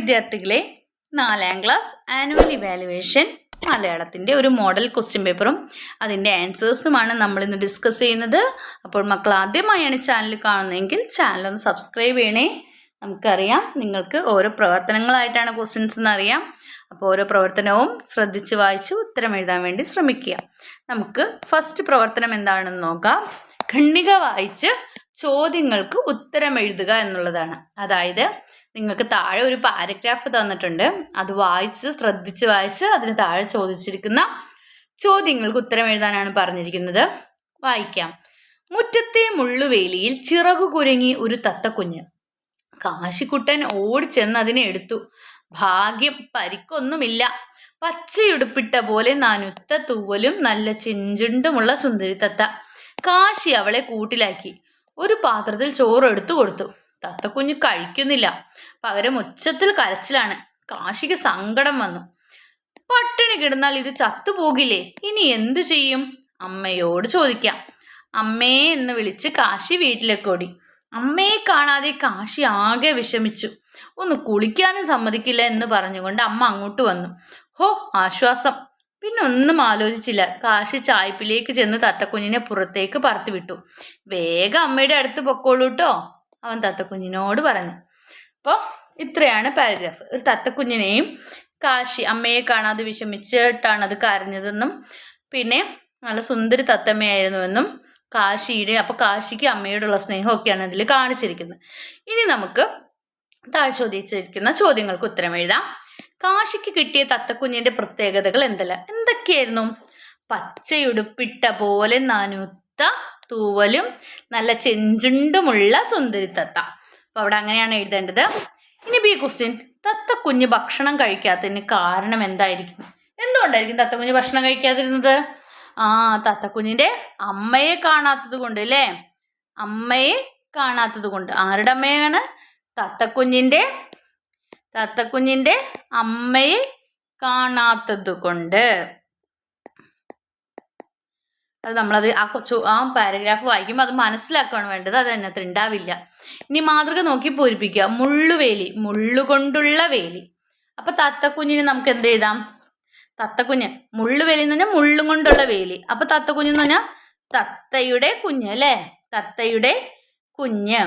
വിദ്യാർത്ഥികളെ, 4ാം class annual evaluation മലയാളത്തിൻ്റെ ഒരു മോഡൽ ക്വസ്റ്റ്യൻ പേപ്പറും അതിൻ്റെ ആൻസേഴ്സുമാണ് നമ്മളിന്ന് ഡിസ്കസ് ചെയ്യുന്നത്. അപ്പോൾ മക്കൾ ആദ്യമായാണ് ചാനൽ കാണുന്നതെങ്കിൽ ചാനലൊന്ന് സബ്സ്ക്രൈബ് ചെയ്യണേ. നമുക്കറിയാം നിങ്ങൾക്ക് ഓരോ പ്രവർത്തനങ്ങളായിട്ടാണ് ക്വസ്റ്റ്യൻസ് എന്നറിയാം. അപ്പോൾ ഓരോ പ്രവർത്തനവും ശ്രദ്ധിച്ച് വായിച്ച് ഉത്തരം എഴുതാൻ വേണ്ടി ശ്രമിക്കുക. നമുക്ക് ഫസ്റ്റ് പ്രവർത്തനം എന്താണെന്ന് നോക്കാം. ഖണ്ഡിക വായിച്ച് ചോദ്യങ്ങൾക്ക് ഉത്തരം എഴുതുക എന്നുള്ളതാണ്. അതായത് നിങ്ങൾക്ക് താഴെ ഒരു പാരഗ്രാഫ് തന്നിട്ടുണ്ട്. അത് ശ്രദ്ധിച്ച് വായിച്ച് അതിന് താഴെ ചോദിച്ചിരിക്കുന്ന ചോദ്യങ്ങൾക്ക് ഉത്തരം എഴുതാനാണ് പറഞ്ഞിരിക്കുന്നത്. വായിക്കാം. മുറ്റത്തെ മുള്ളുവേലിയിൽ ചിറകു കുരുങ്ങി ഒരു തത്തക്കുഞ്ഞ്. കാശിക്കുട്ടൻ ഓടിച്ചെന്ന് അതിനെ എടുത്തു. ഭാഗ്യം, പരിക്കൊന്നുമില്ല. പച്ചയുടുപ്പിട്ട പോലെ നനുത്ത തൂവലും നല്ല ചെഞ്ചുണ്ടുമുള്ള സുന്ദരി തത്ത. കാശി അവളെ കൂട്ടിലാക്കി. ഒരു പാത്രത്തിൽ ചോറ് എടുത്തു കൊടുത്തു. തത്തക്കുഞ്ഞ് കഴിക്കുന്നില്ല. പകരം ഉച്ചത്തിൽ കരച്ചിലാണ്. കാശിക്ക് സങ്കടം വന്നു. പട്ടിണി കിടന്നാൽ ഇത് ചത്തുപോകില്ലേ? ഇനി എന്തു ചെയ്യും? അമ്മയോട് ചോദിക്കാം. അമ്മേ എന്ന് വിളിച്ച് കാശി വീട്ടിലേക്ക് ഓടി. അമ്മയെ കാണാതെ കാശി ആകെ വിഷമിച്ചു. ഒന്ന് കുളിക്കാനും സമ്മതിക്കില്ല എന്ന് പറഞ്ഞുകൊണ്ട് അമ്മ അങ്ങോട്ട് വന്നു. ഹോ, ആശ്വാസം. പിന്നെ ഒന്നും ആലോചിച്ചില്ല. കാശി ചായ്പിലേക്ക് ചെന്ന് തത്തക്കുഞ്ഞിനെ പുറത്തേക്ക് പറത്തി വിട്ടു. വേഗം അമ്മയുടെ അടുത്ത് പൊക്കോളൂ കേട്ടോ, അവൻ തത്തക്കുഞ്ഞിനോട് പറഞ്ഞു. അപ്പോൾ ഇത്രയാണ് പാരഗ്രാഫ്. ഒരു തത്തക്കുഞ്ഞിനെയും കാശി അമ്മയെ കാണാതെ വിഷമിച്ചിട്ടാണ് അത് കരഞ്ഞതെന്നും പിന്നെ നല്ല സുന്ദരി തത്തമ്മയായിരുന്നുവെന്നും കാശിക്ക് അമ്മയോടുള്ള സ്നേഹമൊക്കെയാണ് അതിൽ കാണിച്ചിരിക്കുന്നത്. ഇനി നമുക്ക് താഴെ ചോദിച്ചിരിക്കുന്ന ചോദ്യങ്ങൾക്ക് ഉത്തരം എഴുതാം. കാശിക്ക് കിട്ടിയ തത്തക്കുഞ്ഞിന്റെ പ്രത്യേകതകൾ എന്തൊക്കെയായിരുന്നു? പച്ചയുടുപ്പിട്ട പോലെ നനുത്ത തൂവലും നല്ല ചെഞ്ചുണ്ടുമുള്ള സുന്ദരി തത്ത. അപ്പൊ അവിടെ അങ്ങനെയാണ് എഴുതേണ്ടത്. ഇനി ബി ക്വസ്റ്റ്യൻ. തത്തക്കുഞ്ഞ് ഭക്ഷണം കഴിക്കാത്തതിന് കാരണം എന്തായിരിക്കും? എന്തുകൊണ്ടായിരിക്കും തത്തക്കുഞ്ഞ് ഭക്ഷണം കഴിക്കാതിരുന്നത്? തത്തക്കുഞ്ഞിന്റെ അമ്മയെ കാണാത്തത് കൊണ്ട് അല്ലേ? അമ്മയെ കാണാത്തത് കൊണ്ട്. ആരുടെ അമ്മയാണ്? തത്തക്കുഞ്ഞിന്റെ അമ്മയെ കാണാത്തത് കൊണ്ട്. അത് നമ്മളത് ആ പാരഗ്രാഫ് വായിക്കുമ്പോൾ അത് മനസ്സിലാക്കുകയാണ് വേണ്ടത്. അത് അതിനകത്ത് ഉണ്ടാവില്ല. ഇനി മാതൃക നോക്കി പൂരിപ്പിക്കുക. മുള്ളുവേലി, മുള്ളുകൊണ്ടുള്ള വേലി. അപ്പൊ തത്തക്കുഞ്ഞിന് നമുക്ക് എന്ത് എഴുതാം? തത്തക്കുഞ്ഞ്, മുള്ളുവേലി എന്ന് പറഞ്ഞാൽ മുള്ളും കൊണ്ടുള്ള വേലി. അപ്പൊ തത്തക്കുഞ്ഞ് എന്ന് പറഞ്ഞാൽ തത്തയുടെ കുഞ്ഞ് അല്ലേ? തത്തയുടെ കുഞ്ഞ്.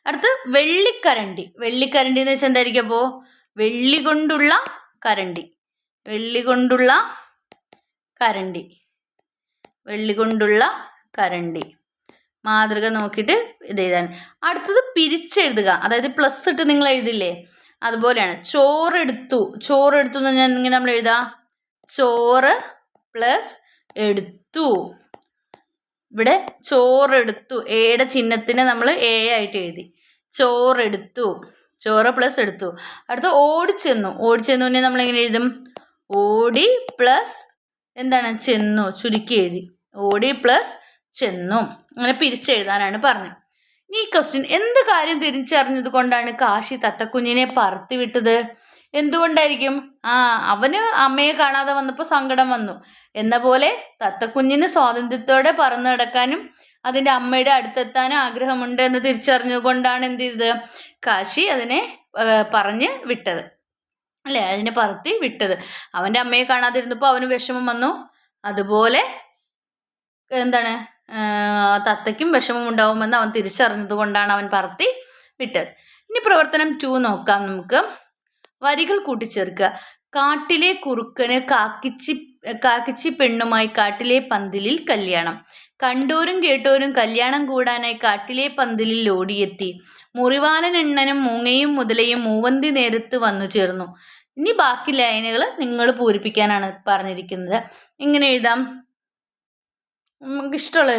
അടുത്ത് വെള്ളിക്കരണ്ടി. വെള്ളിക്കരണ്ടി എന്ന് വെച്ചാൽ എന്തായിരിക്കും? അപ്പോ വെള്ളി കൊണ്ടുള്ള കരണ്ടി. മാതൃക നോക്കിയിട്ട് ഇത് എഴുതാൻ. അടുത്തത് പിരിച്ചെഴുതുക. അതായത് പ്ലസ് ഇട്ട് നിങ്ങൾ എഴുതില്ലേ, അതുപോലെയാണ്. ചോറെടുത്തു എന്ന് പറഞ്ഞാൽ ഇങ്ങനെ നമ്മൾ എഴുതാം. ചോറ് പ്ലസ് എടുത്തു. ഇവിടെ ചോറെടുത്തു, എയുടെ ചിഹ്നത്തിന് നമ്മൾ എ ആയിട്ട് എഴുതി. ചോറെടുത്തു, ചോറ് പ്ലസ് എടുത്തു. അടുത്ത് ഓടിച്ചെന്നു. ഓടിച്ചെന്നു നമ്മൾ എങ്ങനെ എഴുതും? ഓടി പ്ലസ് ചെന്നു, ചുരുക്കി എഴുതി. ഓടി പ്ലസ് ചെന്നു. അങ്ങനെ പിരിച്ചെഴുതാനാണ് പറഞ്ഞത്. ഈ ക്വസ്റ്റ്യൻ, എന്ത് കാര്യം തിരിച്ചറിഞ്ഞത് കൊണ്ടാണ് കാശി തത്തക്കുഞ്ഞിനെ പറത്തി വിട്ടത്? എന്തുകൊണ്ടായിരിക്കും? അവന് അമ്മയെ കാണാതെ വന്നപ്പോൾ സങ്കടം വന്നു എന്ന പോലെ തത്തക്കുഞ്ഞിന് സ്വാതന്ത്ര്യത്തോടെ പറന്നു നടക്കാനും അതിൻ്റെ അമ്മയുടെ അടുത്തെത്താനും ആഗ്രഹമുണ്ട് എന്ന് തിരിച്ചറിഞ്ഞുകൊണ്ടാണ് എന്ത് ചെയ്തത്? കാശി അതിനെ പറഞ്ഞ് വിട്ടത് അല്ലേ? അതിനെ പറത്തി വിട്ടത്. അവൻ്റെ അമ്മയെ കാണാതിരുന്നപ്പോൾ അവന് വിഷമം വന്നു. അതുപോലെ തത്തയ്ക്കും വിഷമം ഉണ്ടാവുമെന്ന് അവൻ തിരിച്ചറിഞ്ഞത് കൊണ്ടാണ് അവൻ പറത്തി വിട്ടത്. ഇനി പ്രവർത്തനം 2 നോക്കാം നമുക്ക്. വരികൾ കൂട്ടിച്ചേർക്കുക. കാട്ടിലെ കുറുക്കന് കാക്കിച്ചി പെണ്ണുമായി കാട്ടിലെ പന്തലിൽ കല്യാണം. കണ്ടോരും കേട്ടോരും കല്യാണം കൂടാനായി കാട്ടിലെ പന്തലിൽ ഓടിയെത്തി. മുറിവാലൻ എണ്ണനും മൂങ്ങയും മുതലയും മൂവന്തി നേരത്ത് വന്നു ചേർന്നു. ഇനി ബാക്കി ലൈനുകൾ നിങ്ങൾ പൂരിപ്പിക്കാനാണ് പറഞ്ഞിരിക്കുന്നത്. ഇങ്ങനെ എഴുതാം. നമുക്ക് ഇഷ്ടമുള്ള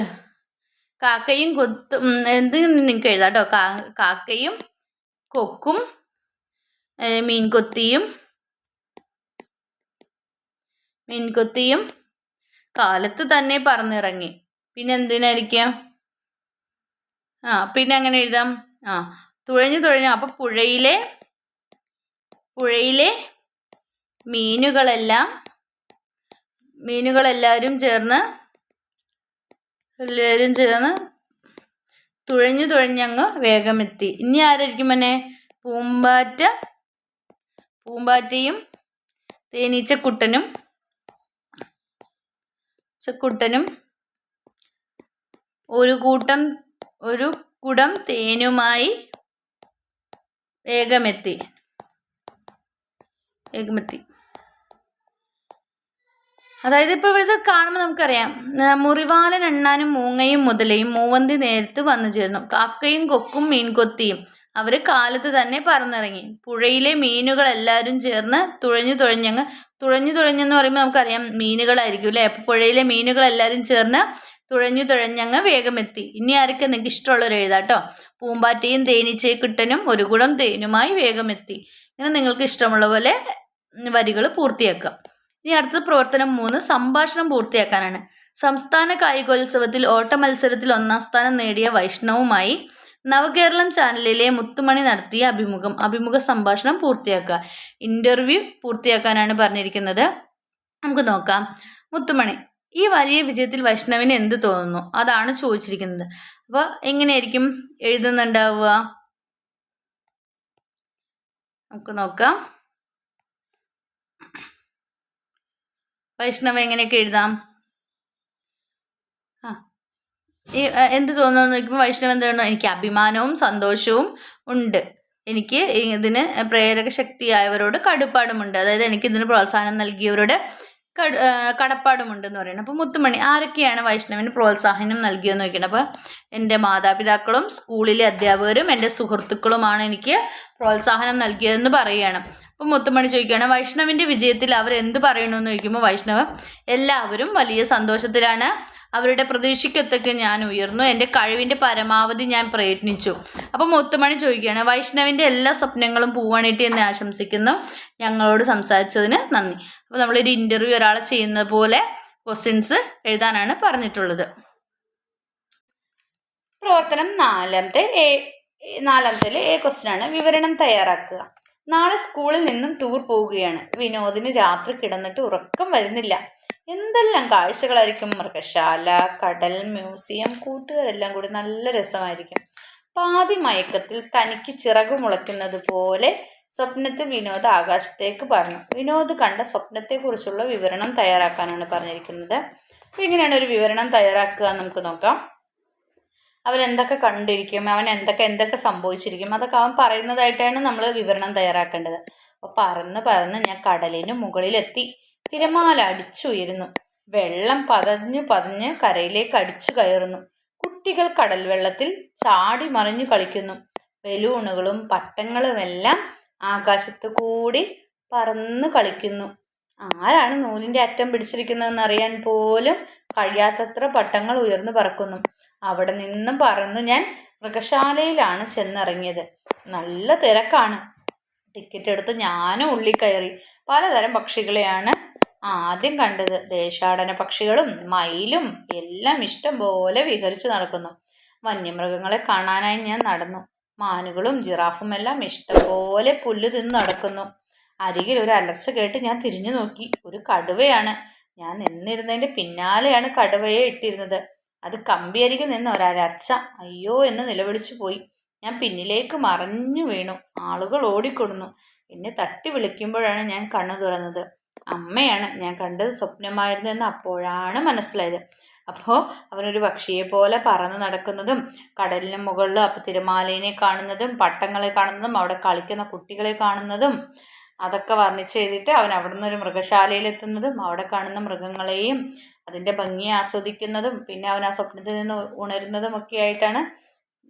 കാക്കയും കൊത്തും എന്തെങ്കിലും നിങ്ങൾക്ക് എഴുതാം കേട്ടോ. കാക്കയും കൊക്കും മീൻകൊത്തിയും കാലത്ത് തന്നെ പറന്നിറങ്ങി. പിന്നെ എന്തിനായിരിക്കാം? പിന്നെ അങ്ങനെ എഴുതാം. തുഴഞ്ഞു. അപ്പൊ പുഴയിലെ മീനുകളെല്ലാവരും ചേർന്ന് തുഴഞ്ഞു തുഴഞ്ഞങ്ങ് വേഗമെത്തി. ഇനി ആരായിരിക്കും മോനെ? പൂമ്പാറ്റയും തേനീച്ചക്കുട്ടനും ഒരു കുടം തേനുമായി വേഗമെത്തി. അതായത് ഇപ്പോൾ ഇത് കാണുമ്പോൾ നമുക്കറിയാം, മുറിവാലൻ എണ്ണാനും മൂങ്ങയും മുതലയും മൂവന്തി നേരത്ത് വന്നു ചേർന്നു. കാക്കയും കൊക്കും മീൻകൊത്തിയും അവർ കാലത്ത് തന്നെ പറന്നിറങ്ങി. പുഴയിലെ മീനുകളെല്ലാവരും ചേർന്ന് തുഴഞ്ഞെന്ന് പറയുമ്പോൾ നമുക്കറിയാം മീനുകളായിരിക്കും അല്ലേ. അപ്പോൾ പുഴയിലെ മീനുകളെല്ലാവരും ചേർന്ന് തുഴഞ്ഞങ്ങ് വേഗമെത്തി. ഇനി ആരൊക്കെ നിങ്ങൾക്ക് ഇഷ്ടമുള്ളവർ എഴുതാട്ടോ. പൂമ്പാറ്റയും തേനീച്ചക്കുട്ടനും ഒരു കുടം തേനുമായി വേഗമെത്തി. ഇങ്ങനെ നിങ്ങൾക്ക് ഇഷ്ടമുള്ള പോലെ വരികൾ പൂർത്തിയാക്കാം. ഇനി അടുത്ത പ്രവർത്തനം 3 സംഭാഷണം പൂർത്തിയാക്കാനാണ്. സംസ്ഥാന കായികോത്സവത്തിൽ ഓട്ട മത്സരത്തിൽ 1ാം സ്ഥാനം നേടിയ വൈഷ്ണവുമായി നവകേരളം ചാനലിലെ മുത്തുമണി നടത്തിയ അഭിമുഖ സംഭാഷണം പൂർത്തിയാക്കുക. ഇൻ്റർവ്യൂ പൂർത്തിയാക്കാനാണ് പറഞ്ഞിരിക്കുന്നത്. നമുക്ക് നോക്കാം. മുത്തുമണി: ഈ വലിയ വിജയത്തിൽ വൈഷ്ണവിന് എന്ത് തോന്നുന്നു? അതാണ് ചോദിച്ചിരിക്കുന്നത്. അപ്പോൾ എങ്ങനെയായിരിക്കും എഴുതുന്നുണ്ടാവുക? നമുക്ക് നോക്കാം. വൈഷ്ണവ് എങ്ങനെയൊക്കെ എഴുതാം? എന്ത് തോന്നുന്നു നോക്കുമ്പോൾ വൈഷ്ണവ് എന്താണ്? എനിക്ക് അഭിമാനവും സന്തോഷവും ഉണ്ട്. എനിക്ക് ഇതിന് പ്രേരക ശക്തിയായവരോട് കടപ്പാടുമുണ്ട്. അതായത് എനിക്ക് ഇതിന് പ്രോത്സാഹനം നൽകിയവരോട് കടപ്പാടുമുണ്ടെന്ന് പറയുന്നത്. അപ്പോൾ മുത്തുമണി ആരൊക്കെയാണ് വൈഷ്ണവിന് പ്രോത്സാഹനം നൽകിയെന്ന് നോക്കണം. അപ്പോൾ എൻ്റെ മാതാപിതാക്കളും സ്കൂളിലെ അധ്യാപകരും എൻ്റെ സുഹൃത്തുക്കളുമാണ് എനിക്ക് പ്രോത്സാഹനം നൽകിയതെന്ന് പറയുകയാണ്. അപ്പോൾ മുത്തുമണി ചോദിക്കുകയാണ്, വൈഷ്ണവിൻ്റെ വിജയത്തിൽ അവരെന്ത് പറയണമെന്ന് ചോദിക്കുമ്പോൾ വൈഷ്ണവ്: എല്ലാവരും വലിയ സന്തോഷത്തിലാണ്. അവരുടെ പ്രതീക്ഷയ്ക്കൊത്തൊക്കെ ഞാൻ ഉയർന്നു. എൻ്റെ കഴിവിൻ്റെ പരമാവധി ഞാൻ പ്രയത്നിച്ചു. അപ്പോൾ മുത്തുമണി ചോദിക്കുകയാണ്, വൈഷ്ണവിൻ്റെ എല്ലാ സ്വപ്നങ്ങളും പൂവണിട്ടി എന്ന് ആശംസിക്കുന്നു. ഞങ്ങളോട് സംസാരിച്ചതിന് നന്ദി. അപ്പോൾ നമ്മളൊരു ഇൻ്റർവ്യൂ ഒരാളെ ചെയ്യുന്ന പോലെ ക്വസ്റ്റ്യൻസ് എഴുതാനാണ് പറഞ്ഞിട്ടുള്ളത്. പ്രവർത്തനം 4 ക്വസ്റ്റ്യൻ ആണ്. വിവരണം തയ്യാറാക്കുക. നാളെ സ്കൂളിൽ നിന്നും ടൂർ പോവുകയാണ്. വിനോദിന് രാത്രി കിടന്നിട്ട് ഉറക്കം വരുന്നില്ല. എന്തെല്ലാം കാഴ്ചകളായിരിക്കും! മൃഗശാല, കടൽ, മ്യൂസിയം, കൂട്ടുകാരെല്ലാം കൂടി നല്ല രസമായിരിക്കും. പാതി മയക്കത്തിൽ തനിക്ക് ചിറകു മുളയ്ക്കുന്നത് പോലെ സ്വപ്നത്തിൽ വിനോദ് ആകാശത്തേക്ക് പറഞ്ഞു. വിനോദ് കണ്ട സ്വപ്നത്തെക്കുറിച്ചുള്ള വിവരണം തയ്യാറാക്കാനാണ് പറഞ്ഞിരിക്കുന്നത്. അപ്പോൾ ഇങ്ങനെയാണ് ഒരു വിവരണം തയ്യാറാക്കുക. നമുക്ക് നോക്കാം. അവൻ എന്തൊക്കെ കണ്ടിരിക്കും, അവൻ എന്തൊക്കെ സംഭവിച്ചിരിക്കും, അതൊക്കെ അവൻ പറയുന്നതായിട്ടാണ് നമ്മൾ വിവരണം തയ്യാറാക്കേണ്ടത്. അപ്പോൾ പറന്ന് ഞാൻ കടലിന് മുകളിലെത്തി. തിരമാല അടിച്ചുയരുന്നു. വെള്ളം പതഞ്ഞ് കരയിലേക്ക് അടിച്ചു കയറുന്നു. കുട്ടികൾ കടൽ വെള്ളത്തിൽ ചാടി മറിഞ്ഞു കളിക്കുന്നു. ബലൂണുകളും പട്ടങ്ങളുമെല്ലാം ആകാശത്ത് കൂടി പറന്ന് കളിക്കുന്നു. ആരാണ് നൂലിൻ്റെ അറ്റം പിടിച്ചിരിക്കുന്നതെന്ന് അറിയാൻ പോലും കഴിയാത്തത്ര പട്ടങ്ങൾ ഉയർന്നു പറക്കുന്നു. അവിടെ നിന്നും പറന്ന് ഞാൻ മൃഗശാലയിലാണ് ചെന്നിറങ്ങിയത്. നല്ല തിരക്കാണ്. ടിക്കറ്റ് എടുത്ത് ഞാനും ഉള്ളിൽ കയറി. പലതരം പക്ഷികളെയാണ് ആദ്യം കണ്ടത്. ദേശാടന പക്ഷികളും മയിലും എല്ലാം ഇഷ്ടം പോലെ വിഹരിച്ച് നടക്കുന്നു. വന്യമൃഗങ്ങളെ കാണാനായി ഞാൻ നടന്നു. മാനുകളും ജിറാഫും എല്ലാം ഇഷ്ടംപോലെ പുല്ല് തിന്ന് നടക്കുന്നു. അരികിൽ ഒരു അലർച്ച കേട്ട് ഞാൻ തിരിഞ്ഞു നോക്കി. ഒരു കടുവയാണ്. ഞാൻ നിന്നിരുന്നതിൻ്റെ പിന്നാലെയാണ് കടുവയെ ഇട്ടിരുന്നത്. അത് കമ്പിയരികിൽ നിന്ന് ഒരലർച്ച. അയ്യോ എന്ന് നിലവിളിച്ചു പോയി. ഞാൻ പിന്നിലേക്ക് മറിഞ്ഞു വീണു. ആളുകൾ ഓടിക്കൊടുന്നു. എന്നെ തട്ടി വിളിക്കുമ്പോഴാണ് ഞാൻ കണ്ണു തുറന്നത്. അമ്മയാണ്. ഞാൻ കണ്ടത് സ്വപ്നമായിരുന്നു എന്ന് അപ്പോഴാണ് മനസ്സിലായത്. അപ്പോൾ അവനൊരു പക്ഷിയെ പോലെ പറന്ന് നടക്കുന്നതും കടലിന് മുകളിൽ അപ്പോൾ തിരമാലേനെ കാണുന്നതും പട്ടങ്ങളെ കാണുന്നതും അവിടെ കളിക്കുന്ന കുട്ടികളെ കാണുന്നതും അതൊക്കെ വർണ്ണിച്ചെഴുതിയിട്ട് അവൻ അവിടെ നിന്ന് ഒരു മൃഗശാലയിലെത്തുന്നതും അവിടെ കാണുന്ന മൃഗങ്ങളെയും അതിൻ്റെ ഭംഗിയെ ആസ്വദിക്കുന്നതും പിന്നെ അവൻ ആ സ്വപ്നത്തിൽ നിന്ന് ഉണരുന്നതും ഒക്കെ ആയിട്ടാണ്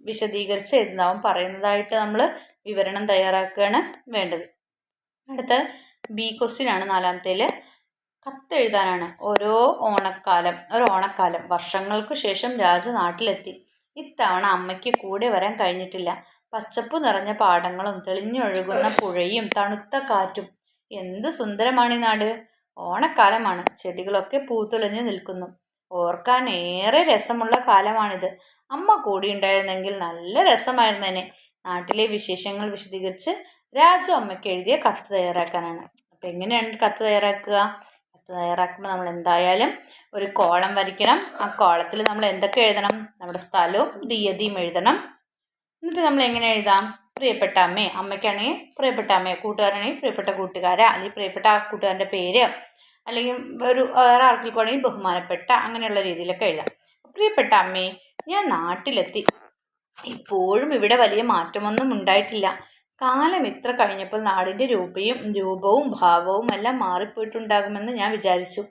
വിശദീകരിച്ച് എഴുതുന്നത്. അവൻ പറയുന്നതായിട്ട് നമ്മൾ വിവരണം തയ്യാറാക്കുകയാണ് വേണ്ടത്. അടുത്ത ബി ക്വസ്റ്റ്യൻ ആണ് 4-ാമത്തേൽ. കത്തെഴുതാനാണ്. ഒരു ഓണക്കാലം വർഷങ്ങൾക്ക് ശേഷം രാജു നാട്ടിലെത്തി. ഇത്തവണ അമ്മയ്ക്ക് കൂടെ വരാൻ കഴിഞ്ഞിട്ടില്ല. പച്ചപ്പ് നിറഞ്ഞ പാടങ്ങളും തെളിഞ്ഞൊഴുകുന്ന പുഴയും തണുത്ത കാറ്റും. എന്ത് സുന്ദരമാണ് ഈ നാട്! ഓണക്കാലമാണ്. ചെടികളൊക്കെ പൂത്തുലഞ്ഞു നിൽക്കുന്നു. ഓർക്കാൻ ഏറെ രസമുള്ള കാലമാണിത്. അമ്മ കൂടിയുണ്ടായിരുന്നെങ്കിൽ നല്ല രസമായിരുന്നേനെ. നാട്ടിലെ വിശേഷങ്ങൾ വിശദീകരിച്ച് രാജു അമ്മയ്ക്ക് എഴുതിയ കത്ത് തയ്യാറാക്കാനാണ്. അപ്പം എങ്ങനെയാണ് കത്ത് തയ്യാറാക്കുക? കത്ത് കത്ത് തയ്യാറാക്കുമ്പോൾ നമ്മൾ എന്തായാലും ഒരു കോളം വരയ്ക്കണം. ആ കോളത്തിൽ നമ്മൾ എന്തൊക്കെ എഴുതണം? നമ്മുടെ സ്ഥലവും തീയതിയും എഴുതണം. എന്നിട്ട് നമ്മൾ എങ്ങനെ എഴുതാം? പ്രിയപ്പെട്ട അമ്മേ, അമ്മയ്ക്കാണെങ്കിൽ പ്രിയപ്പെട്ട അമ്മയെ, കൂട്ടുകാരാണെങ്കിൽ പ്രിയപ്പെട്ട കൂട്ടുകാര, അല്ലെങ്കിൽ പ്രിയപ്പെട്ട ആ കൂട്ടുകാരൻ്റെ പേര്, അല്ലെങ്കിൽ ഒരു വേറെ ആർക്കിൽക്കാണെങ്കിൽ ബഹുമാനപ്പെട്ട, അങ്ങനെയുള്ള രീതിയിലൊക്കെ എഴുതാം. പ്രിയപ്പെട്ട അമ്മേ, ഞാൻ നാട്ടിലെത്തി. ഇപ്പോഴും ഇവിടെ വലിയ മാറ്റമൊന്നും ഉണ്ടായിട്ടില്ല. കാലം ഇത്ര കഴിഞ്ഞപ്പോൾ നാടിൻ്റെ രൂപവും ഭാവവും എല്ലാം മാറിപ്പോയിട്ടുണ്ടാകുമെന്ന് ഞാൻ വിചാരിച്ചു.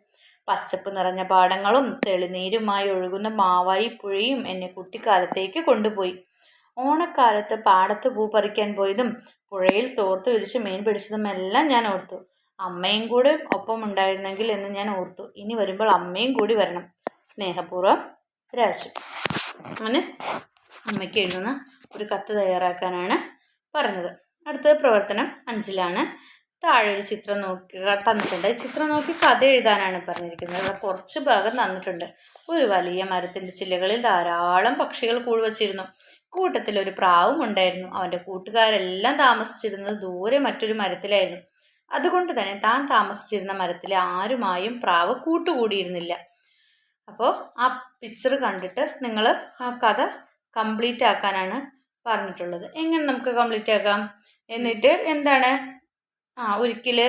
പച്ചപ്പ് നിറഞ്ഞ പാടങ്ങളും തെളിനീരുമായി ഒഴുകുന്ന മാവായി പുഴയും എന്നെ കുട്ടിക്കാലത്തേക്ക് കൊണ്ടുപോയി. ഓണക്കാലത്ത് പാടത്ത് പൂ പറിക്കാൻ പോയതും പുഴയിൽ തോർത്ത് വിരിച്ച് മീൻ പിടിച്ചതുമെല്ലാം ഞാൻ ഓർത്തു. അമ്മയും കൂടെ ഒപ്പം ഉണ്ടായിരുന്നെങ്കിൽ എന്ന് ഞാൻ ഓർത്തു. ഇനി വരുമ്പോൾ അമ്മയും കൂടി വരണം. സ്നേഹപൂർവ്വം, രാജു. അങ്ങനെ അമ്മയ്ക്ക് എഴുതുന്ന ഒരു കത്ത് തയ്യാറാക്കാനാണ് പറഞ്ഞത്. അടുത്ത പ്രവർത്തനം 5ലാണ്. താഴെ ഒരു ചിത്രം നോക്കി തന്നിട്ടുണ്ട്. ഈ ചിത്രം നോക്കി കഥ എഴുതാനാണ് പറഞ്ഞിരിക്കുന്നത്. കുറച്ച് ഭാഗം തന്നിട്ടുണ്ട്. ഒരു വലിയ മരത്തിൻ്റെ ചില്ലകളിൽ ധാരാളം പക്ഷികൾ കൂട് വച്ചിരുന്നു. കൂട്ടത്തിൽ ഒരു പ്രാവും ഉണ്ടായിരുന്നു. അവൻ്റെ കൂട്ടുകാരെല്ലാം താമസിച്ചിരുന്നത് ദൂരെ മറ്റൊരു മരത്തിലായിരുന്നു. അതുകൊണ്ട് തന്നെ താൻ താമസിച്ചിരുന്ന മരത്തിലെ ആരുമായും പ്രാവ് കൂട്ടുകൂടിയിരുന്നില്ല. അപ്പോൾ ആ പിക്ചർ കണ്ടിട്ട് നിങ്ങൾ ആ കഥ കംപ്ലീറ്റ് ആക്കാനാണ് പറഞ്ഞിട്ടുള്ളത്. എങ്ങനെ നമുക്ക് കംപ്ലീറ്റ് ആക്കാം? എന്നിട്ട് എന്താണ്, ഒരിക്കൽ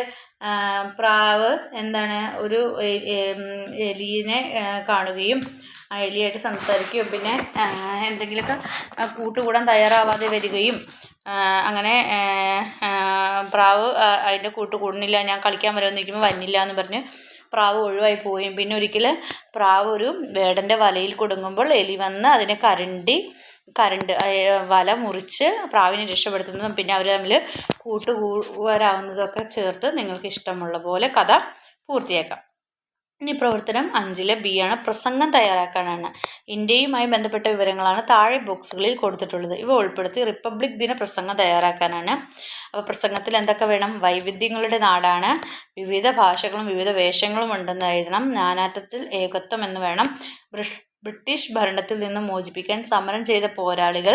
പ്രാവ് ഒരു എലിയെ കാണുകയും ആ എലിയായിട്ട് സംസാരിക്കുകയും പിന്നെ എന്തെങ്കിലുമൊക്കെ കൂട്ടുകൂടാൻ തയ്യാറാവാതെ വരികയും അങ്ങനെ പ്രാവ് അതിൻ്റെ കൂട്ടുകൂടുന്നില്ല, ഞാൻ കളിക്കാൻ വരുമെന്ന് നിൽക്കുമ്പോൾ വന്നില്ല എന്ന് പറഞ്ഞ് പ്രാവ് ഒഴിവായി പോവുകയും പിന്നെ ഒരിക്കൽ പ്രാവ് ഒരു വേടൻ്റെ വലയിൽ കുടുങ്ങുമ്പോൾ എലി വന്ന് അതിനെ കരണ്ട് വല മുറിച്ച് പ്രാവിനെ രക്ഷപ്പെടുത്തുന്നതും പിന്നെ അവർ തമ്മിൽ കൂട്ടുകൂടാവുന്നതൊക്കെ ചേർത്ത് നിങ്ങൾക്ക് ഇഷ്ടമുള്ള പോലെ കഥ പൂർത്തിയാക്കാം. ഇനി പ്രവർത്തനം 5 B ആണ്. പ്രസംഗം തയ്യാറാക്കാനാണ്. ഇന്ത്യയുമായി ബന്ധപ്പെട്ട വിവരങ്ങളാണ് താഴെ ബോക്സുകളിൽ കൊടുത്തിട്ടുള്ളത്. ഇവ ഉൾപ്പെടുത്തി റിപ്പബ്ലിക് ദിന പ്രസംഗം തയ്യാറാക്കാനാണ്. അപ്പോൾ പ്രസംഗത്തിൽ എന്തൊക്കെ വേണം? വൈവിധ്യങ്ങളുടെ നാടാണ്, വിവിധ ഭാഷകളും വിവിധ വേഷങ്ങളും ഉണ്ടെന്ന് എഴുതണം, നാനാത്വത്തിൽ ഏകത്വം എന്ന് വേണം, ബ്രിട്ടീഷ് ഭരണത്തിൽ നിന്ന് മോചിപ്പിക്കാൻ സമരം ചെയ്ത പോരാളികൾ,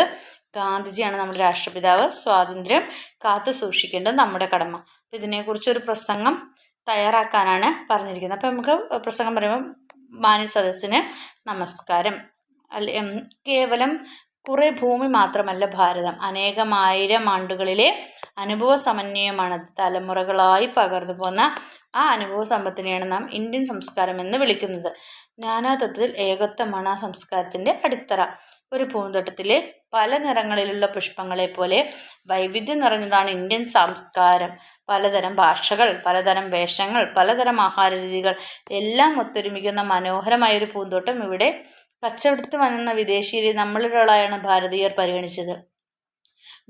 ഗാന്ധിജിയാണ് നമ്മുടെ രാഷ്ട്രപിതാവ്, സ്വാതന്ത്ര്യം കാത്തു സൂക്ഷിക്കേണ്ടത് നമ്മുടെ കടമ. അപ്പോൾ ഇതിനെക്കുറിച്ചൊരു പ്രസംഗം തയ്യാറാക്കാനാണ് പറഞ്ഞിരിക്കുന്നത്. അപ്പോൾ നമുക്ക് പ്രസംഗം പറയുമ്പോൾ മാന്യ സദസ്സിന് നമസ്കാരം. കേവലം കുറേ ഭൂമി മാത്രമല്ല ഭാരതം, അനേകമായിരം ആണ്ടുകളിലെ അനുഭവ സമന്വയമാണത്. തലമുറകളായി പകർന്നു പോന്ന ആ അനുഭവ സമ്പത്തിനെയാണ് നാം ഇന്ത്യൻ സംസ്കാരം എന്ന് വിളിക്കുന്നത്. നാനാത്വത്തിൽ ഏകത്വമാണ് ആ സംസ്കാരത്തിൻ്റെ അടിത്തറ. ഒരു പൂന്തോട്ടത്തിലെ പല നിറങ്ങളിലുള്ള പുഷ്പങ്ങളെ പോലെ വൈവിധ്യം നിറഞ്ഞതാണ് ഇന്ത്യൻ സംസ്കാരം. പലതരം ഭാഷകൾ, പലതരം വേഷങ്ങൾ, പലതരം ആഹാര രീതികൾ എല്ലാം ഒത്തൊരുമിക്കുന്ന മനോഹരമായൊരു പൂന്തോട്ടം ഇവിടെ കച്ചവടത്ത് വന്ന വിദേശീയരെ നമ്മളിലൊരാളായാണ് ഭാരതീയർ പരിഗണിച്ചത്.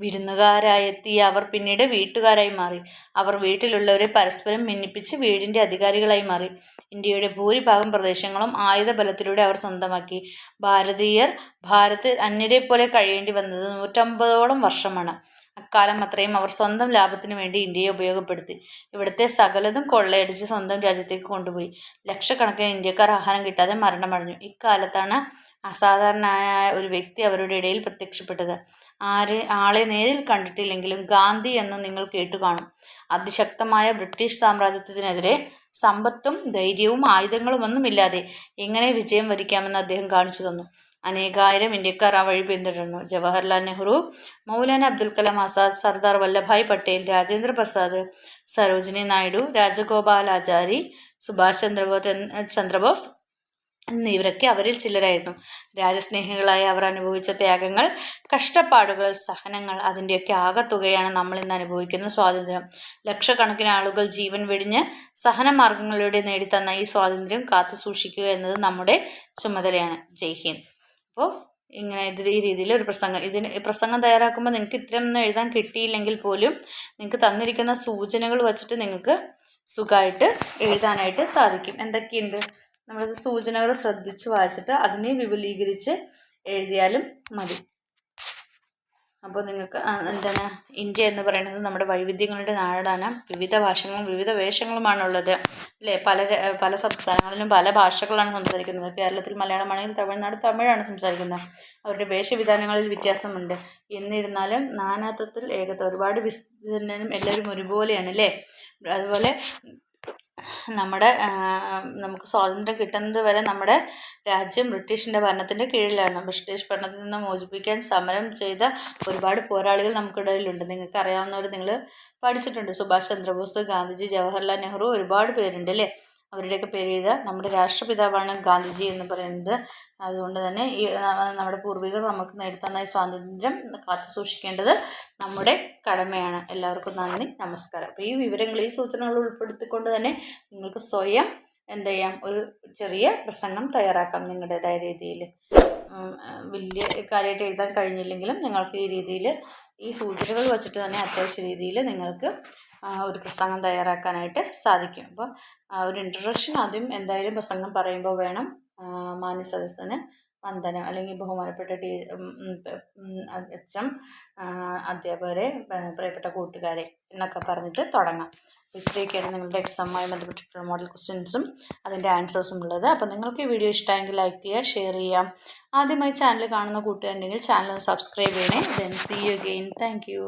വിരുന്നുകാരായെത്തിയ അവർ പിന്നീട് വീട്ടുകാരായി മാറി. അവർ വീട്ടിലുള്ളവരെ പരസ്പരം ഭിന്നിപ്പിച്ച് വീടിൻ്റെ അധികാരികളായി മാറി. ഇന്ത്യയുടെ ഭൂരിഭാഗം പ്രദേശങ്ങളും ആയുധ ബലത്തിലൂടെ അവർ സ്വന്തമാക്കി. ഭാരതീയർ ഭാരതത്തിൽ അന്യരെ പോലെ കഴിയേണ്ടി വന്നത് 150ഓളം വർഷമാണ്. അക്കാലം അത്രയും അവർ സ്വന്തം ലാഭത്തിന് വേണ്ടി ഇന്ത്യയെ ഉപയോഗപ്പെടുത്തി. ഇവിടുത്തെ സകലതും കൊള്ളയടിച്ച് സ്വന്തം രാജ്യത്തേക്ക് കൊണ്ടുപോയി. ലക്ഷക്കണക്കിന് ഇന്ത്യക്കാർ ആഹാരം കിട്ടാതെ മരണമടഞ്ഞു. ഇക്കാലത്താണ് അസാധാരണനായ ഒരു വ്യക്തി അവരുടെ ഇടയിൽ പ്രത്യക്ഷപ്പെട്ടത്. ആളെ നേരിൽ കണ്ടിട്ടില്ലെങ്കിലും ഗാന്ധി എന്ന് നിങ്ങൾ കേട്ടു കാണും. അതിശക്തമായ ബ്രിട്ടീഷ് സാമ്രാജ്യത്തിനെതിരെ സമ്പത്തും ധൈര്യവും ആയുധങ്ങളുമൊന്നുമില്ലാതെ എങ്ങനെ വിജയം വരിക്കാമെന്ന് അദ്ദേഹം കാണിച്ചു തന്നു. അനേകായിരം ഇന്ത്യക്കാർ ആ വഴി പിന്തുടർന്നു. ജവഹർലാൽ നെഹ്റു, മൗലാന അബ്ദുൽ കലാം ആസാദ്, സർദാർ വല്ലഭായ് പട്ടേൽ, രാജേന്ദ്ര പ്രസാദ്, സരോജിനി നായിഡു, രാജഗോപാലാചാരി, സുഭാഷ് ചന്ദ്രബോസ് എന്നിവരൊക്കെ അവരിൽ ചിലരായിരുന്നു. രാജസ്നേഹികളായ അവർ അനുഭവിച്ച ത്യാഗങ്ങൾ, കഷ്ടപ്പാടുകൾ, സഹനങ്ങൾ, അതിൻ്റെയൊക്കെ ആകെത്തുകയാണ് നമ്മൾ ഇന്ന് അനുഭവിക്കുന്ന സ്വാതന്ത്ര്യം. ലക്ഷക്കണക്കിന് ആളുകൾ ജീവൻ വെടിഞ്ഞ് സഹനമാർഗങ്ങളിലൂടെ നേടിത്തന്ന ഈ സ്വാതന്ത്ര്യം കാത്തു സൂക്ഷിക്കുക എന്നത് നമ്മുടെ ചുമതലയാണ്. ജയ് ഹിന്ദ്. അപ്പോൾ ഇങ്ങനെ ഈ രീതിയിൽ ഒരു പ്രസംഗം തയ്യാറാക്കുമ്പോൾ നിങ്ങൾക്ക് ഇത്രയൊന്നും എഴുതാൻ കിട്ടിയില്ലെങ്കിൽ പോലും നിങ്ങൾക്ക് തന്നിരിക്കുന്ന സൂചനകൾ വച്ചിട്ട് നിങ്ങൾക്ക് സുഖമായിട്ട് എഴുതാനായിട്ട് സാധിക്കും. എന്തൊക്കെയുണ്ട്? നമ്മളത് സൂചനകൾ ശ്രദ്ധിച്ച് വായിച്ചിട്ട് അതിനെ വിപുലീകരിച്ച് എഴുതിയാലും മതി. അപ്പോൾ നിങ്ങൾക്ക് ഇന്ത്യ എന്ന് പറയുന്നത് നമ്മുടെ വൈവിധ്യങ്ങളുടെ നാടാണ്. വിവിധ ഭാഷകളും വിവിധ വേഷങ്ങളുമാണുള്ളത് അല്ലേ? പല സംസ്ഥാനങ്ങളിലും പല ഭാഷകളാണ് സംസാരിക്കുന്നത്. കേരളത്തിൽ മലയാളമാണെങ്കിൽ തമിഴ്നാട് തമിഴാണ് സംസാരിക്കുന്നത്. അവരുടെ വേഷവിധാനങ്ങളിൽ വ്യത്യാസമുണ്ട്. എന്നിരുന്നാലും നാനാത്വത്തിൽ ഏകത്വം, ഒരുപാട് വിസ്തീർണ്ണം, എല്ലാവരും ഒരുപോലെയാണ് അല്ലേ? അതുപോലെ നമ്മുടെ നമുക്ക് സ്വാതന്ത്ര്യം കിട്ടുന്നത് വരെ നമ്മുടെ രാജ്യം ബ്രിട്ടീഷിൻ്റെ ഭരണത്തിൻ്റെ കീഴിലാണ്. ബ്രിട്ടീഷ് ഭരണത്തിൽ നിന്ന് മോചിപ്പിക്കാൻ സമരം ചെയ്ത ഒരുപാട് പോരാളികൾ നമുക്കിടയിലുണ്ട്. നിങ്ങൾക്ക് അറിയാവുന്നവർ നിങ്ങൾ പഠിച്ചിട്ടുണ്ട്. സുഭാഷ് ചന്ദ്രബോസ്, ഗാന്ധിജി, ജവഹർലാൽ നെഹ്റു, ഒരുപാട് പേരുണ്ട് അല്ലേ. അവരുടെയൊക്കെ പേര് എഴുതുക. നമ്മുടെ രാഷ്ട്രപിതാവാണ് ഗാന്ധിജി എന്ന് പറയുന്നത്. അതുകൊണ്ട് തന്നെ ഈ നമ്മുടെ പൂർവികർ നമുക്ക് നേടിത്തന്ന ഈ സ്വാതന്ത്ര്യം കാത്തു സൂക്ഷിക്കേണ്ടത് നമ്മുടെ കടമയാണ്. എല്ലാവർക്കും നന്ദി, നമസ്കാരം. അപ്പോൾ ഈ വിവരങ്ങൾ, ഈ സൂചനകൾ ഉൾപ്പെടുത്തിക്കൊണ്ട് തന്നെ നിങ്ങൾക്ക് സ്വയം എന്ത് ചെയ്യാം, ഒരു ചെറിയ പ്രസംഗം തയ്യാറാക്കാം നിങ്ങളുടേതായ രീതിയിൽ. വലിയ കാര്യമായിട്ട് എഴുതാൻ കഴിഞ്ഞില്ലെങ്കിലും നിങ്ങൾക്ക് ഈ രീതിയിൽ ഈ സൂചനകൾ വച്ചിട്ട് തന്നെ അത്യാവശ്യ രീതിയിൽ നിങ്ങൾക്ക് ഒരു പ്രസംഗം തയ്യാറാക്കാനായിട്ട് സാധിക്കും. അപ്പോൾ ഒരു ഇൻട്രൊഡക്ഷൻ ആദ്യം എന്തായാലും പ്രസംഗം പറയുമ്പോൾ വേണം. മാന്യ സദസ്സിന് വന്ദനം, അല്ലെങ്കിൽ ബഹുമാനപ്പെട്ട എച്ച് എം, അധ്യാപകരെ, പ്രിയപ്പെട്ട കൂട്ടുകാരെ എന്നൊക്കെ പറഞ്ഞിട്ട് തുടങ്ങാം. ഇത്രയൊക്കെയാണ് നിങ്ങളുടെ എക്സാമുമായി ബന്ധപ്പെട്ടിട്ടുള്ള മോഡൽ ക്വസ്റ്റ്യൻസും അതിൻ്റെ ആൻസേഴ്സും ഉള്ളത്. അപ്പോൾ നിങ്ങൾക്ക് ഈ വീഡിയോ ഇഷ്ടമായെങ്കിൽ ലൈക്ക് ചെയ്യുക, ഷെയർ ചെയ്യാം. ആദ്യമായി ചാനൽ കാണുന്ന കൂട്ടുകാരുണ്ടെങ്കിൽ ചാനൽ സബ്സ്ക്രൈബ് ചെയ്യണേ. Then see you again. Thank U.